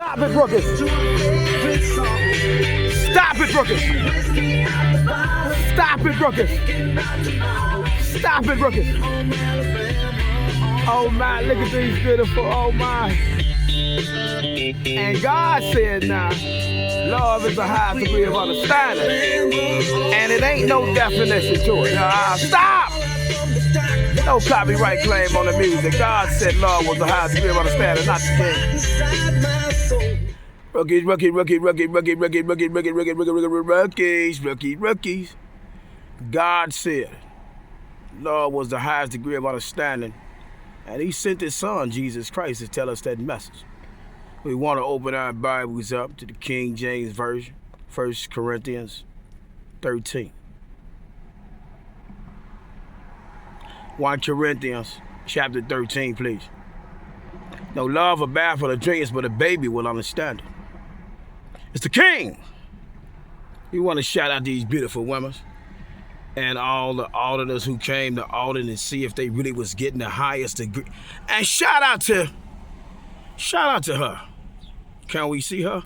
Stop it, Brookers. Stop it, Brookers. Stop it, Brookers. Stop it, Brookers. Oh my, look at these beautiful, oh my. And God said now, love is the highest degree of understanding. And it ain't no definition to it. Stop! No copyright claim on the music. God said love was the highest degree of understanding, not the king. Rookies. God said love was the highest degree of understanding. And he sent his son, Jesus Christ, to tell us that message. We want to open our Bibles up to the King James Version, 1 Corinthians 13. 1 Corinthians chapter 13, please. No love or bad for the dreams, but a baby will understand it. It's the King. We want to shout out these beautiful women and all the auditors who came to audit and see if they really was getting the highest degree. And shout out to her. Can we see her?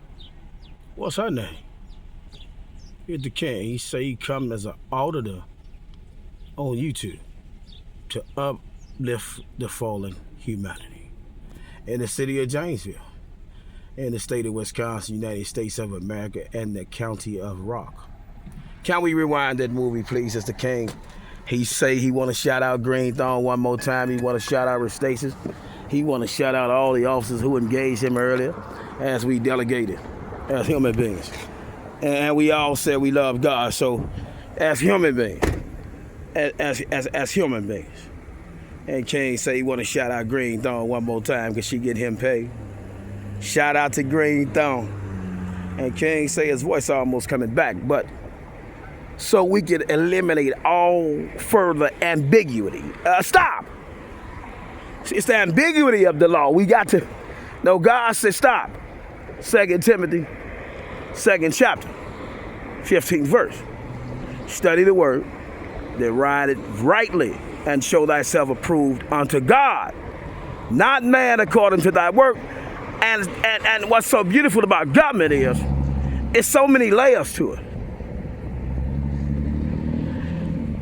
What's her name? Here's the King. He say he come as an auditor on YouTube to uplift the fallen humanity in the city of Janesville, in the state of Wisconsin, United States of America, and the county of Rock. Can we rewind that movie, please? It's the King. He say he want to shout out Greenthorn one more time. He want to shout out Restasis. He want to shout out all the officers who engaged him earlier as we delegated as human beings. And we all said we love God. So as human beings, as human beings. And King say he want to shout out Greenthorn one more time because she get him paid. Shout out to Greenthorn. And King say his voice almost coming back, but so we can eliminate all further ambiguity. Stop. It's the ambiguity of the law. We got to, no, God said stop. 2 Timothy, 2nd chapter, 15th verse. Study the word, then write it rightly, and show thyself approved unto God, not man according to thy work. And what's so beautiful about government is, it's so many layers to it.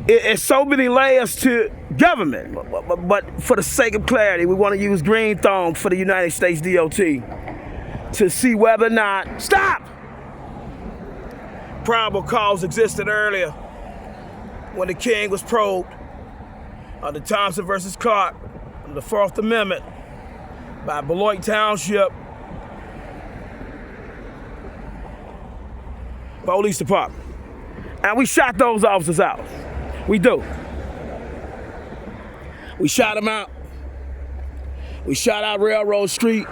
It's so many layers to government, but for the sake of clarity, we want to use Greenthorn for the United States DOT to see whether or not, stop! Probable cause existed earlier when the King was probed under Thompson versus Clark, under the 4th Amendment by Beloit Township Police Department. And we shot those officers out. We do. We shot them out. We shot out Railroad Street.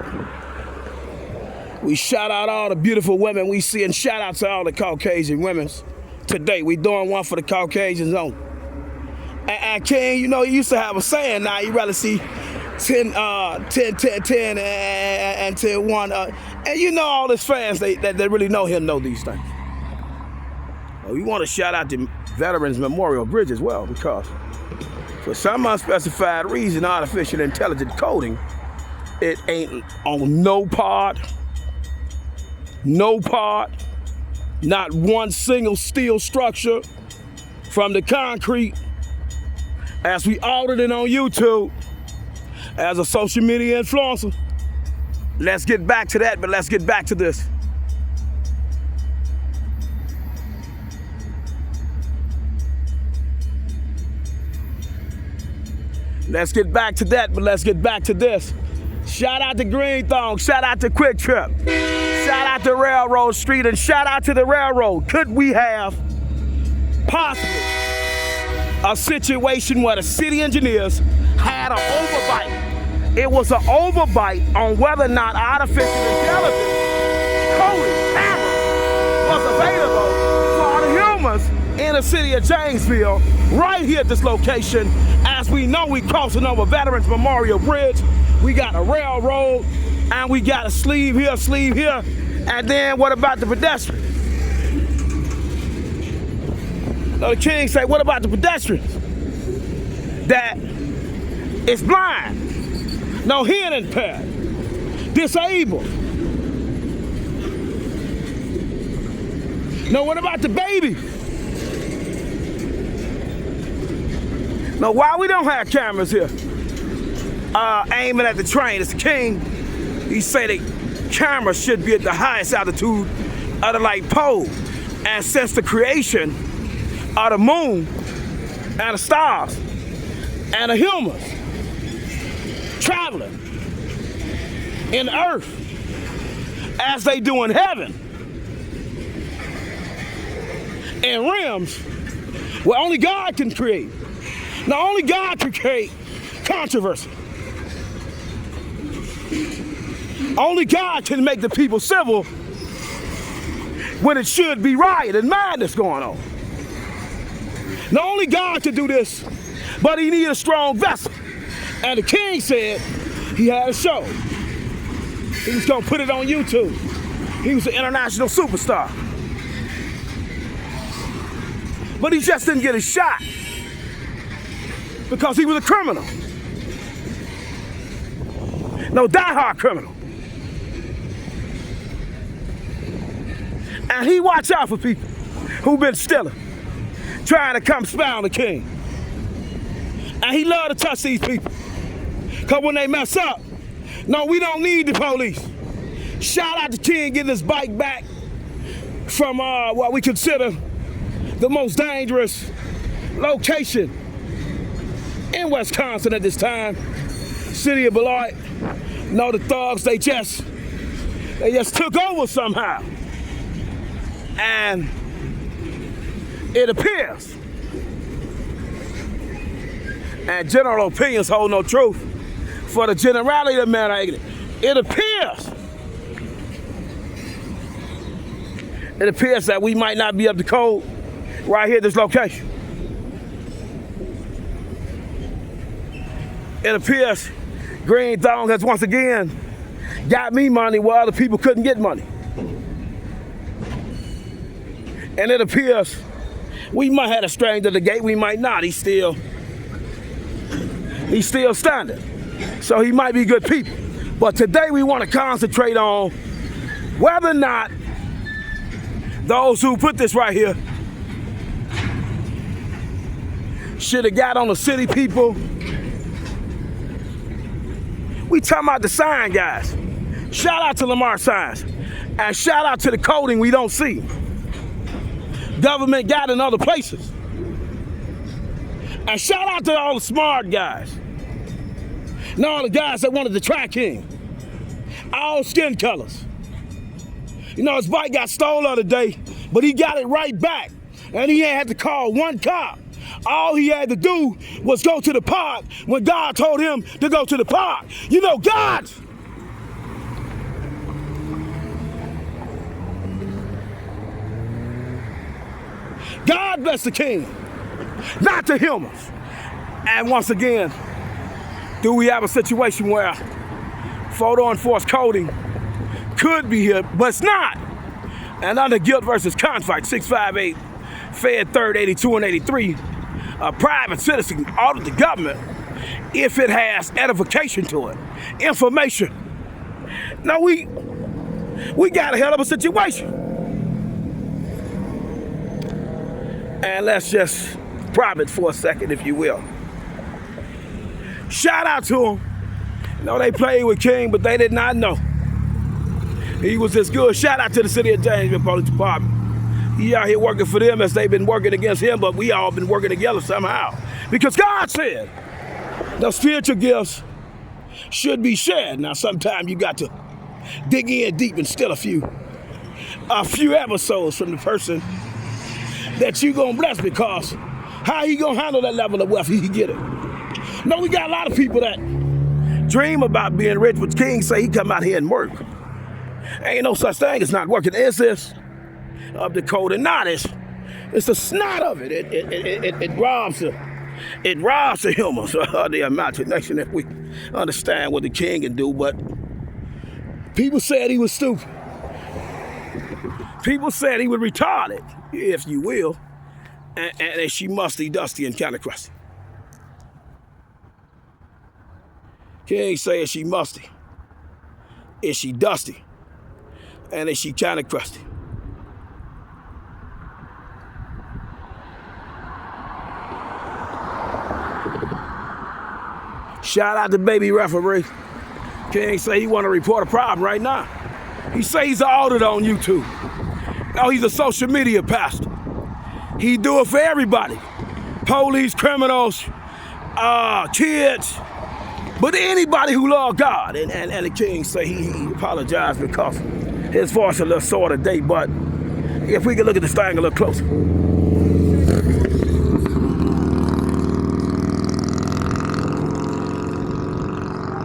We shot out all the beautiful women we see, and shout out to all the Caucasian women today. We doing one for the Caucasians on. And King, you know, you used to have a saying, now you rather see 10, 10, and 10, 1. And you know all his fans that really know him know these things. Well, we want to shout out the Veterans Memorial Bridge as well, because for some unspecified reason, artificial intelligent coding, it ain't on no part, not one single steel structure from the concrete. As we audited on YouTube, as a social media influencer. Let's get back to that, but let's get back to this. Let's get back to that, but let's get back to this. Shout out to Greenthorn, shout out to Quick Trip, shout out to Railroad Street, and shout out to the railroad. Could we have possibly a situation where the city engineers had an overbite? It was an overbite on whether or not artificial intelligence coding camera was available for the humans in the city of Janesville, right here at this location. As we know, we crossing over Veterans Memorial Bridge. We got a railroad, and we got a sleeve here, and then what about the pedestrians? The King say, what about the pedestrians that is blind, no hearing impaired, disabled, No, what about the baby? No, why we don't have cameras here? Aiming at the train. It's the king. He say the camera should be at the highest altitude of the light pole. And since the creation of the moon and the stars and the humans traveling in the earth as they do in heaven, in realms where only God can create. Now, only God can create controversy. Only God can make the people civil when it should be riot and madness going on. Not only God can do this, but he needed a strong vessel. And the king said he had a show. He was gonna put it on YouTube. He was an international superstar. But he just didn't get a shot because he was a criminal. No, diehard criminal. And he watch out for people who've been stealing, trying to come spy on the king. And he loved to touch these people. Because when they mess up, no, we don't need the police. Shout out to King getting his bike back from what we consider the most dangerous location in Wisconsin at this time, city of Beloit. No, the thugs, they just took over somehow. And it appears, and general opinions hold no truth, for the generality of men, it appears that we might not be up to code right here at this location. It appears Green Thong has once again got me money where other people couldn't get money. And it appears we might have a stranger at the gate, we might not. He's still standing. So he might be good people. But today we want to concentrate on whether or not those who put this right here should have got on the city people. We talking about the sign guys. Shout out to Lamar Signs. And shout out to the coding we don't see. Government got in other places. And shout out to all the smart guys. And all the guys that wanted to track him. All skin colors. You know, his bike got stolen the other day, but he got it right back. And he had to call one cop. All he had to do was go to the park when God told him to go to the park. You know, God bless the king, not the humans. And once again, do we have a situation where photo enforced coding could be here, but it's not? And under guilt versus conflict, 658, Fed 3rd, 82 and 83, a private citizen audit the government if it has edification to it, information. Now we got a hell of a situation. And let's just prop it for a second, if you will. Shout out to him. You know, they played with King, but they did not know he was this good. Shout out to the city of Janesville Police Department. He out here working for them as they've been working against him, but we all been working together somehow. Because God said the spiritual gifts should be shared. Now, sometimes you got to dig in deep and steal a few episodes from the person that you gonna bless, because how he gonna handle that level of wealth, he get it. No, we got a lot of people that dream about being rich, but King say he come out here and work. Ain't no such thing as not working. It's this of the code and not it's the snot of it. It robs the humans, the imagination, that we understand what the king can do. But people said he was stupid. People said he was retarded, if you will, and she musty, dusty, and kind of crusty. King said she musty, is she dusty, and is she kind of crusty. Shout out to baby referee. King say he want to report a problem right now. He say he's an auditor on YouTube. Oh, he's a social media pastor. He do it for everybody. Police, criminals, kids, but anybody who love God. And the king say he apologized because his voice a little sore today, but if we can look at this thing a little closer.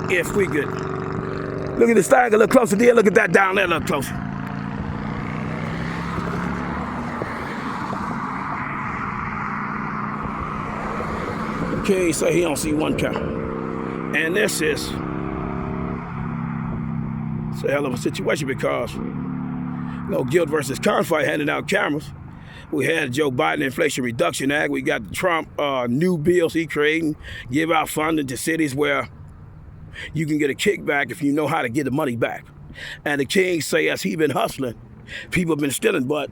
If we could look at this thing a little closer, then look at that down there a little closer. King say he don't see one camera. And this is it's a hell of a situation because guilt versus conflict handing out cameras. We had Joe Biden Inflation Reduction Act. We got the Trump new bills he creating, give out funding to cities where you can get a kickback if you know how to get the money back. And the king say as he been hustling, people been stealing, but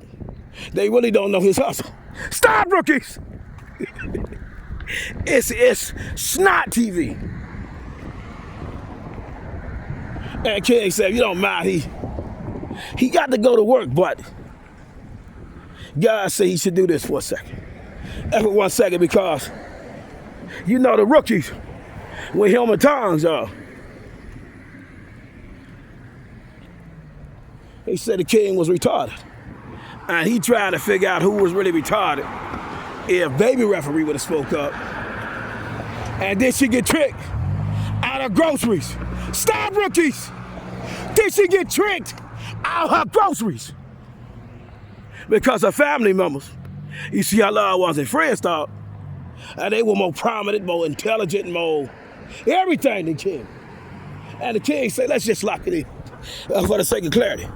they really don't know his hustle. Stop, rookies! It's snot TV. And King said, you don't mind, he got to go to work, but God said he should do this for a second. And for 1 second, because the rookies with helmet tongues are. He said the king was retarded. And he tried to figure out who was really retarded. If baby referee would have spoke up, and did she get tricked out of groceries? Stop, rookies! Did she get tricked out of her groceries? Because her family members, you see how love wasn't friends thought, and they were more prominent, more intelligent, more everything than king. And the king said, let's just lock it in for the sake of clarity.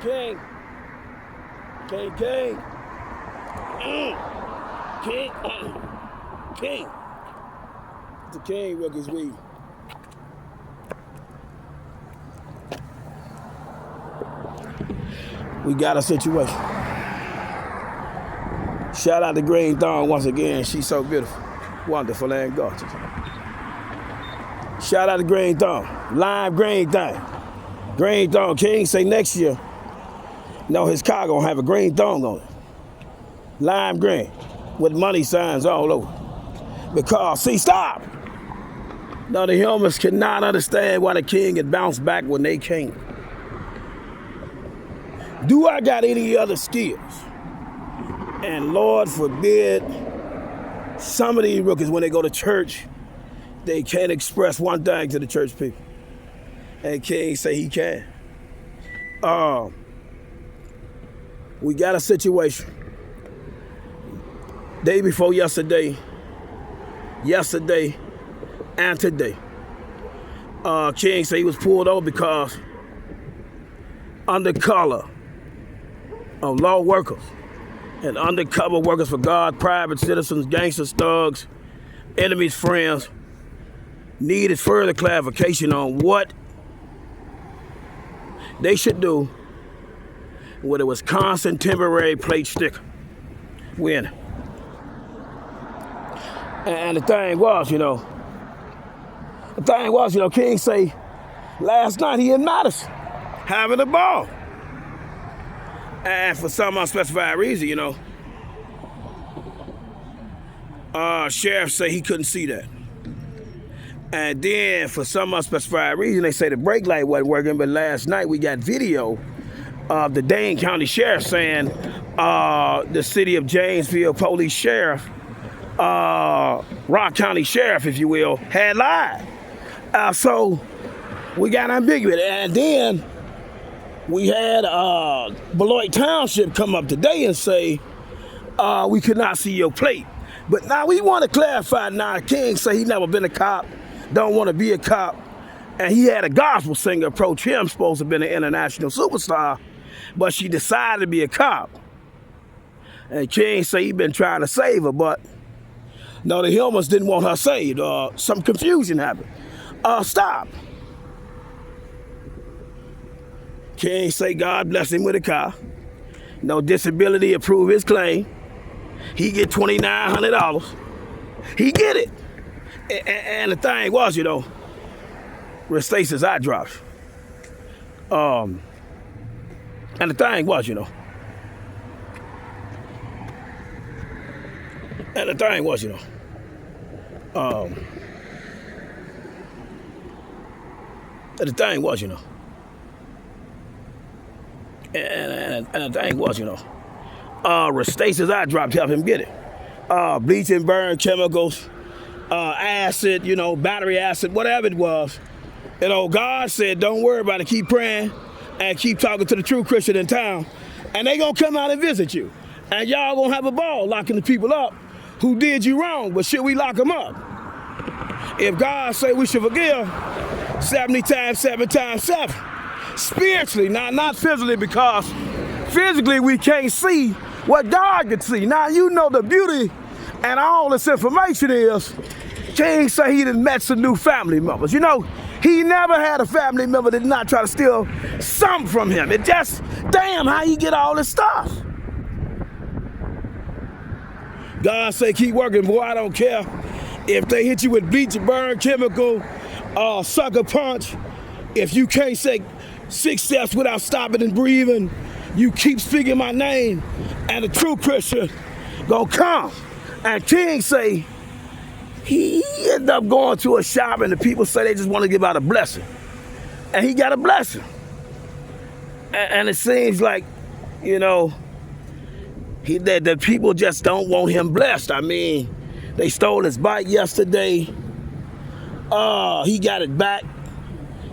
King. King, King. King. King. It's the King Rookies weed. We got a situation. Shout out to Green Thorn once again. She's so beautiful, wonderful, and gorgeous. Shout out to Green Thorn. Lime green thing. Green Thorn. King say next year, his car gonna have a green thorn on it. Lime green with money signs all over. Because, see, stop. No, the humans cannot understand why the King had bounced back when they came. Do I got any other skills? And Lord forbid, some of these rookies, when they go to church, they can't express one thing to the church people. And King say he can. We got a situation. Day before yesterday and today. King say he was pulled over because under color of law workers and undercover workers for God, private citizens, gangsters, thugs, enemies, friends, needed further clarification on what they should do with a Wisconsin temporary plate sticker. When? And the thing was, King say last night he in Madison having a ball. And for some unspecified reason, sheriff say he couldn't see that. And then for some unspecified reason, they say the brake light wasn't working, but last night we got video of the Dane County Sheriff saying the city of Janesville police sheriff, Rock County Sheriff, if you will, had lied. So we got ambiguous. And then we had Beloit Township come up today and say, we could not see your plate. But now we want to clarify now, King say he never been a cop, don't want to be a cop. And he had a gospel singer approach him, supposed to have been an international superstar, but she decided to be a cop. And King say he been trying to save her, but no, the Hillmans didn't want her saved. Some confusion happened. Stop. King say God bless him with a car. No disability, approve his claim. He get $2,900. He get it. And the thing was, Restasis eye drops. And the thing was, And the thing was, And the thing was, And the thing was, Restasis eye drops help him get it. Bleach and burn chemicals, acid, battery acid, whatever it was. God said, don't worry about it. Keep praying and keep talking to the true Christian in town. And they gonna come out and visit you. And y'all gonna have a ball locking the people up who did you wrong, but should we lock them up? If God say we should forgive 70 times 7 times 7. Spiritually, not physically, because physically we can't see what God can see. Now the beauty and all this information is, King say he done met some new family members. He never had a family member that did not try to steal something from him. It just, damn, how you get all this stuff? God say keep working, boy, I don't care if they hit you with bleach and burn chemical, sucker punch. If you can't say 6 steps without stopping and breathing, you keep speaking my name, and the true Christian gonna come. And King say he ended up going to a shop, and the people say they just want to give out a blessing. And he got a blessing. And it seems like, that the people just don't want him blessed. I mean, they stole his bike yesterday. He got it back.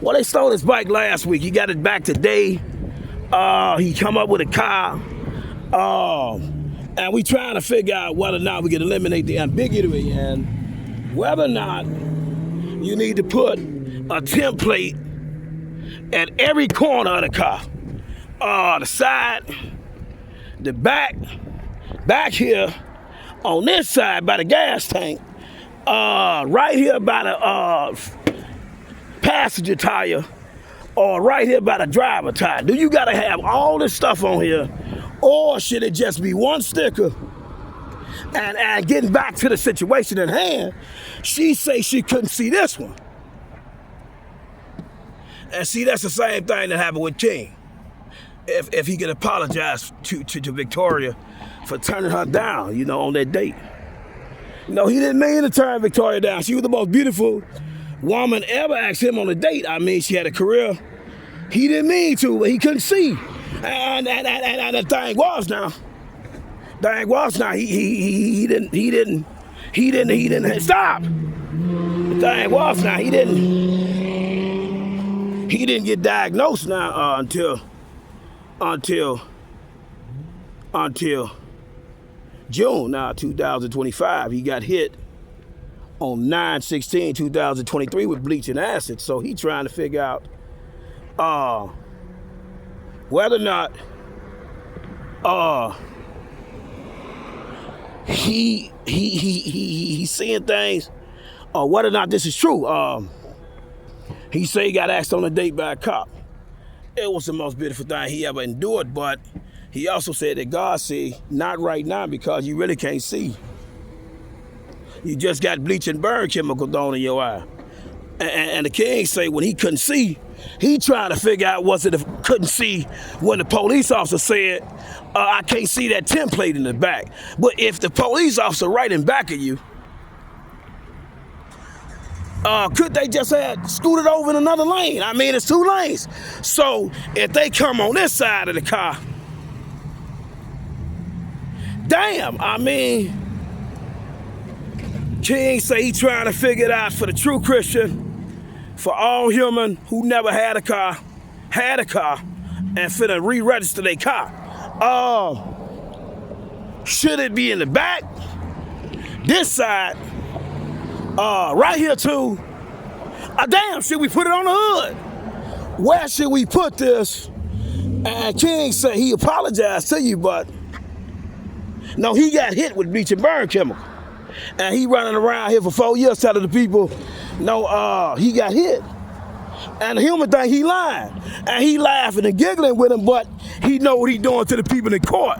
Well, they stole his bike last week. He got it back today. He come up with a car. And we trying to figure out whether or not we can eliminate the ambiguity and whether or not you need to put a template at every corner of the car. the side, the back here, on this side by the gas tank, right here by the passenger tire, or right here by the driver tire. Do you gotta have all this stuff on here, or should it just be one sticker? And getting back to the situation at hand, she say she couldn't see this one. And see, that's the same thing that happened with King. If he could apologize to Victoria for turning her down, you know, on that date. No, he didn't mean to turn Victoria down. She was the most beautiful woman ever asked him on a date. I mean, she had a career. He didn't mean to, but he couldn't see. And the thing was now, he didn't stop. The thing was now, he didn't get diagnosed now until June now 2025. He got hit on 9/16/2023 with bleaching acid. So he trying to figure out whether or not he's seeing things, or whether or not this is true. He said he got asked on a date by a cop. It was the most beautiful thing he ever endured, but he also said that God said, not right now, because you really can't see. You just got bleach and burn chemical thrown in your eye. And the king say when he couldn't see, he trying to figure out was it couldn't see when the police officer said, I can't see that template in the back. But if the police officer right in back of you, could they just have scooted over in another lane? I mean, it's 2 lanes. So if they come on this side of the car, damn, I mean, King say he trying to figure it out for the true Christian, for all human who never had a car, and finna re-register their car. Should it be in the back? This side? Right here too. Damn, should we put it on the hood? Where should we put this? And King said he apologized to you, but no, he got hit with bleach and burn chemical. And he running around here for 4 years telling the people, no, he got hit. And the human thing, he lying. And he laughing and giggling with him, but he know what he doing to the people in court.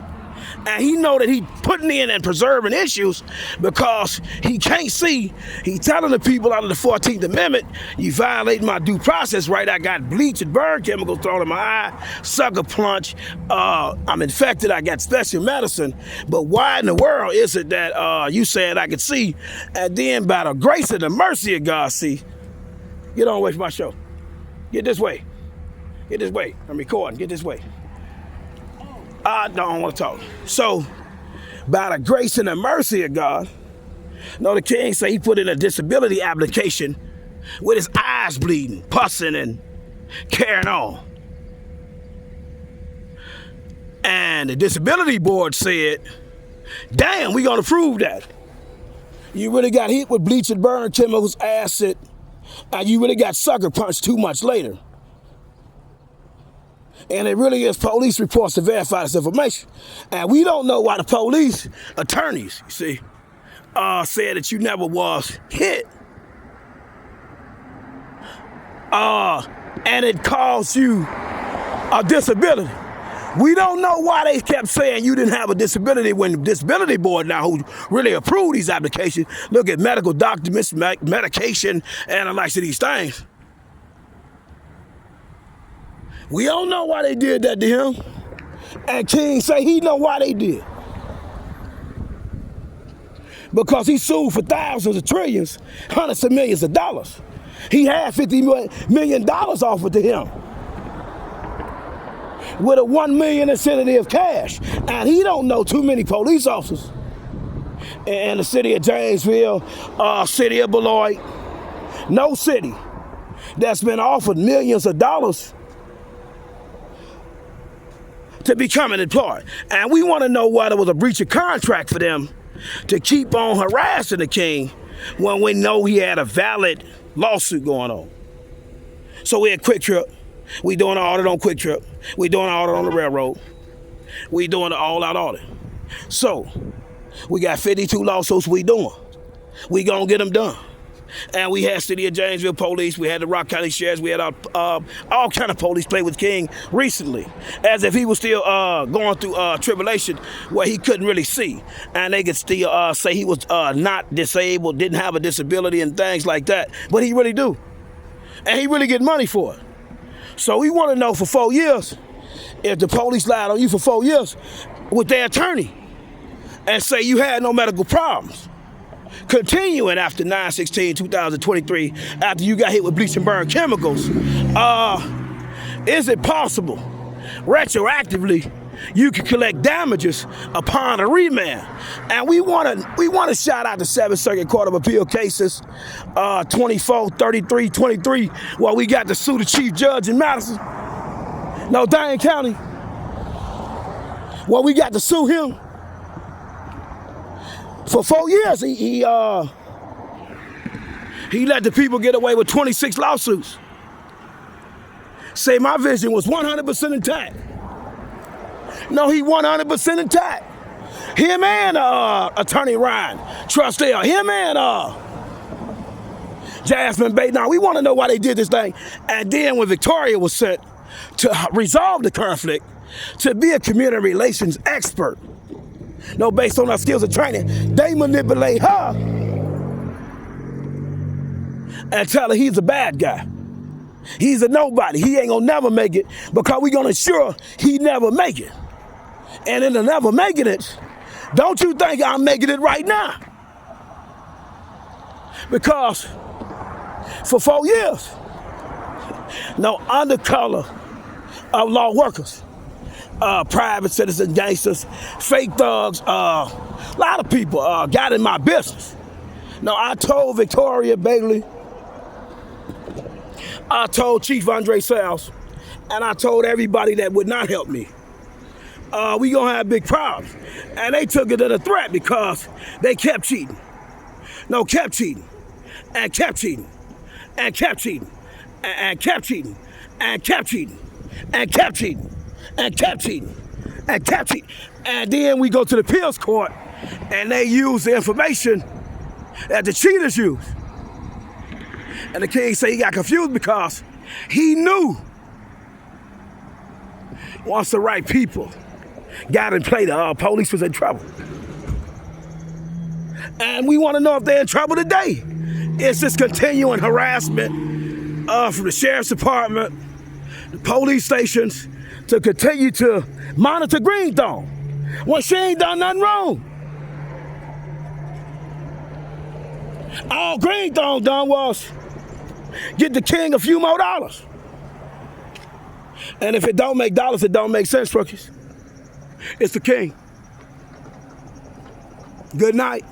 And he know that he putting in and preserving issues because he can't see. He telling the people under the 14th Amendment, you violate my due process right. I got bleach and burn chemicals thrown in my eye, sucker punch. I'm infected. I got special medicine. But why in the world is it that you said I could see, and then by the grace and the mercy of God, see, get on away from my show. Get this way. Get this way. I'm recording. Get this way. I don't want to talk. So, by the grace and the mercy of God, the king say he put in a disability application with his eyes bleeding, pussing, and carrying on. And the disability board said, damn, we gonna prove that. You really got hit with bleach and burn chemicals, acid, and you really got sucker punched 2 months later. And it really is police reports to verify this information. And we don't know why the police attorneys, you see, said that you never was hit. And it caused you a disability. We don't know why they kept saying you didn't have a disability when the disability board now, who really approved these applications, look at medical documents, medication, and the likes of these things. We don't know why they did that to him. And King say he know why they did. Because he sued for thousands of trillions, hundreds of millions of dollars. He had $50 million offered to him with a $1 million incentive of cash. And he don't know too many police officers in the city of Janesville, city of Beloit, no city that's been offered millions of dollars to become an employee. And we want to know why there was a breach of contract for them to keep on harassing the king when we know he had a valid lawsuit going on. So we're quick trip. We doing an audit on Quick Trip. We doing an audit on the railroad. We doing an all-out audit. So, we got 52 lawsuits we doing. We gonna get them done. And we had City of Janesville police, we had the Rock County Sheriffs, we had all kind of police play with King recently, as if he was still going through tribulation where he couldn't really see. And they could still say he was not disabled, didn't have a disability and things like that. But he really do. And he really get money for it. So we want to know for 4 years, if the police lied on you for 4 years with their attorney and say you had no medical problems, continuing after 9/16/2023, after you got hit with bleach and burn chemicals, is it possible retroactively you can collect damages upon a remand? And we want to shout out the 7th Circuit Court of Appeal cases 24, 33, 23, where we got to sue the chief judge in Madison, Dane County, where we got to sue him. For 4 years, he let the people get away with 26 lawsuits. Say my vision was 100% intact. No, he 100% intact. Him and Attorney Ryan Trustell, him and Jasmine Bay. Now, we want to know why they did this thing. And then when Victoria was sent to resolve the conflict, to be a community relations expert, based on her skills and training, they manipulate her and tell her he's a bad guy. He's a nobody. He ain't gonna never make it because we gonna ensure he never make it. And in the never making it, don't you think I'm making it right now? Because for 4 years, under color of law workers, private citizen gangsters, fake thugs, a lot of people got in my business. Now, I told Victoria Bailey, I told Chief Andre Sales, and I told everybody that would not help me, we gonna have big problems. And they took it as a threat because they kept cheating. Kept cheating, and kept cheating, and kept cheating, and kept cheating, and kept cheating, and kept cheating, and kept cheating, and kept cheating. And then we go to the appeals court and they use the information that the cheaters use. And the king say he got confused because he knew once the right people got in play, the police was in trouble. And we want to know if they're in trouble today. It's this continuing harassment from the sheriff's department, the police stations, to continue to monitor Greenthorne when she ain't done nothing wrong. All Greenthorne done was get the king a few more dollars. And if it don't make dollars, it don't make sense, rookies. It's the king. Good night.